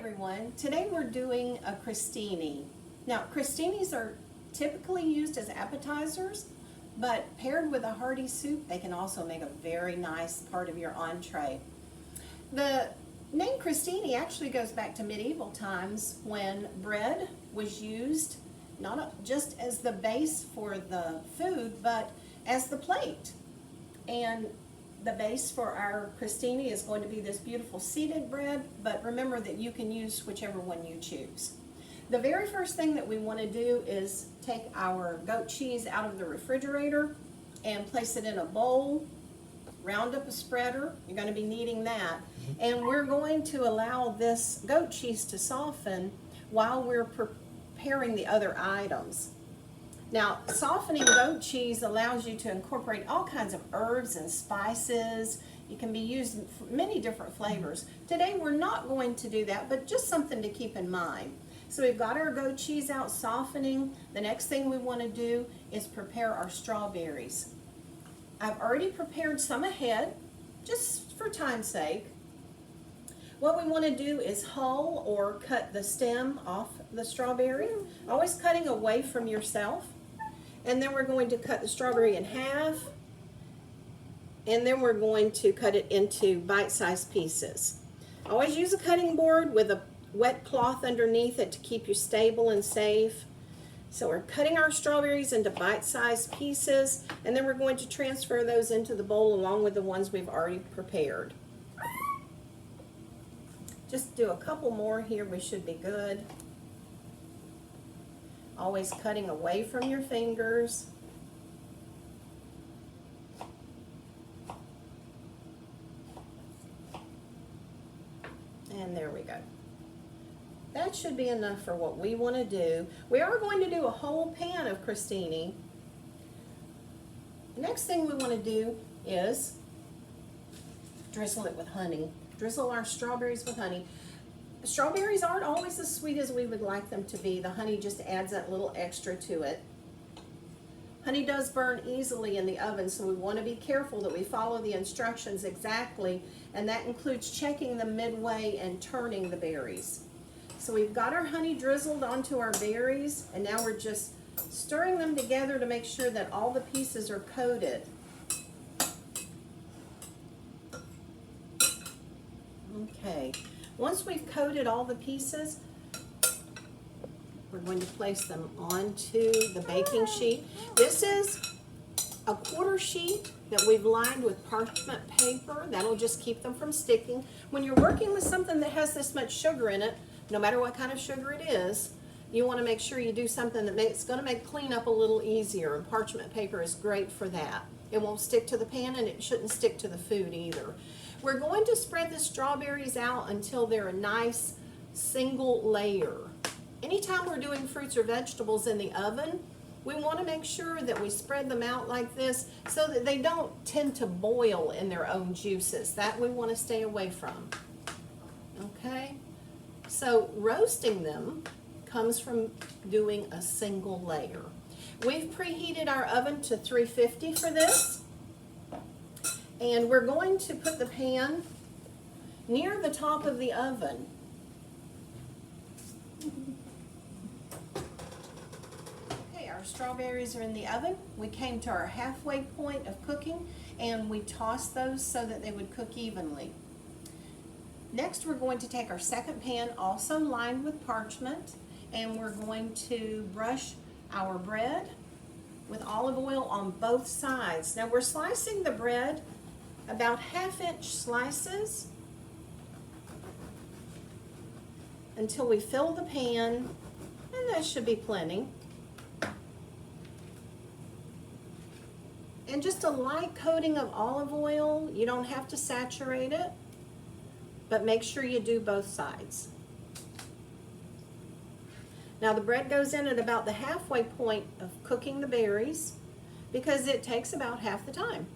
everyone. Today we're doing a crostini. Now, crostinis are typically used as appetizers, but paired with a hearty soup, they can also make a very nice part of your entree. The name crostini actually goes back to medieval times when bread was used not just as the base for the food, but as the plate. And the base for our crostini is going to be this beautiful seeded bread, but remember that you can use whichever one you choose. The very first thing that we want to do is take our goat cheese out of the refrigerator and place it in a bowl. Round up a spreader, you're going to be needing that. And we're going to allow this goat cheese to soften while we're preparing the other items. Now, softening goat cheese allows you to incorporate all kinds of herbs and spices. It can be used in many different flavors. Today we're not going to do that, but just something to keep in mind. So we've got our goat cheese out softening. The next thing we want to do is prepare our strawberries. I've already prepared some ahead, just for time's sake. What we want to do is hull or cut the stem off the strawberry, always cutting away from yourself. And then we're going to cut the strawberry in half, and then we're going to cut it into bite-sized pieces. Always use a cutting board with a wet cloth underneath it to keep you stable and safe. So we're cutting our strawberries into bite-sized pieces, and then we're going to transfer those into the bowl along with the ones we've already prepared. Just do a couple more here, we should be good. Always cutting away from your fingers. And there we go. That should be enough for what we want to do. We are going to do a whole pan of crostini. The next thing we want to do is drizzle it with honey. Drizzle our strawberries with honey. Strawberries aren't always as sweet as we would like them to be. The honey just adds that little extra to it. Honey does burn easily in the oven, so we want to be careful that we follow the instructions exactly, and that includes checking them midway and turning the berries. So we've got our honey drizzled onto our berries, and now we're just stirring them together to make sure that all the pieces are coated. Okay. Once we've coated all the pieces, we're going to place them onto the baking sheet. This is a quarter sheet that we've lined with parchment paper. That'll just keep them from sticking. When you're working with something that has this much sugar in it, no matter what kind of sugar it is, you want to make sure you do something that's going to make cleanup a little easier, and parchment paper is great for that. It won't stick to the pan, and it shouldn't stick to the food either. We're going to spread the strawberries out until they're a nice single layer. Anytime we're doing fruits or vegetables in the oven, we want to make sure that we spread them out like this so that they don't tend to boil in their own juices. That we want to stay away from. Okay? So roasting them comes from doing a single layer. We've preheated our oven to 350 for this. And we're going to put the pan near the top of the oven. Okay, our strawberries are in the oven. We came to our halfway point of cooking, and we tossed those so that they would cook evenly. Next, we're going to take our second pan, also lined with parchment, and we're going to brush our bread with olive oil on both sides. Now, we're slicing the bread about 1/2-inch slices until we fill the pan, and that should be plenty. And just a light coating of olive oil. You don't have to saturate it, but make sure you do both sides. Now the bread goes in at about the halfway point of cooking the berries because it takes about half the time.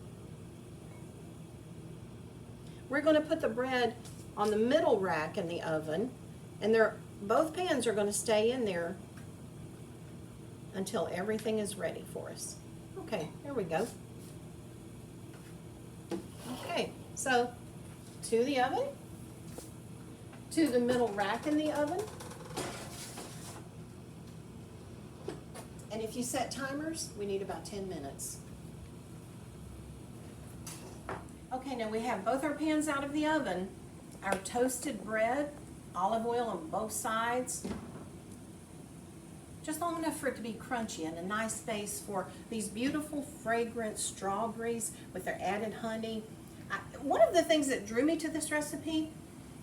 We're going to put the bread on the middle rack in the oven, and both pans are going to stay in there until everything is ready for us. Okay, there we go. Okay, so to the oven, to the middle rack in the oven. And if you set timers, we need about 10 minutes. Okay, now we have both our pans out of the oven. Our toasted bread, olive oil on both sides. Just long enough for it to be crunchy and a nice base for these beautiful fragrant strawberries with their added honey. One of the things that drew me to this recipe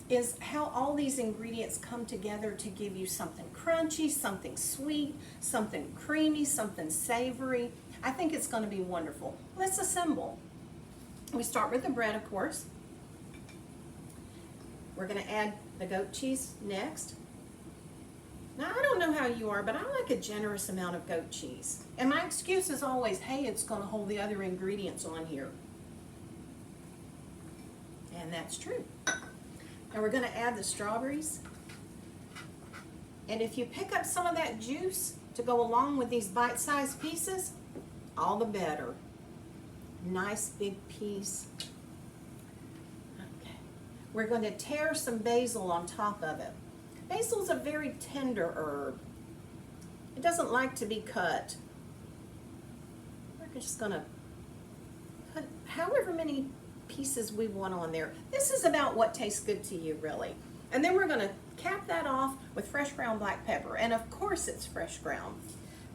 is how all these ingredients come together to give you something crunchy, something sweet, something creamy, something savory. I think it's going to be wonderful. Let's assemble. We start with the bread, of course. We're going to add the goat cheese next. Now, I don't know how you are, but I like a generous amount of goat cheese. And my excuse is always, hey, it's going to hold the other ingredients on here. And that's true. And we're going to add the strawberries. And if you pick up some of that juice to go along with these bite-sized pieces, all the better. Nice big piece. Okay. We're going to tear some basil on top of it. Basil is a very tender herb. It doesn't like to be cut. We're just going to put however many pieces we want on there. This is about what tastes good to you, really. And then we're going to cap that off with fresh ground black pepper. And of course it's fresh ground.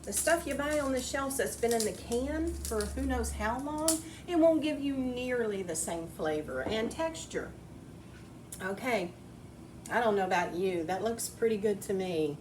The stuff you buy on the shelves that's been in the can for who knows how long, it won't give you nearly the same flavor and texture. Okay, I don't know about you, that looks pretty good to me.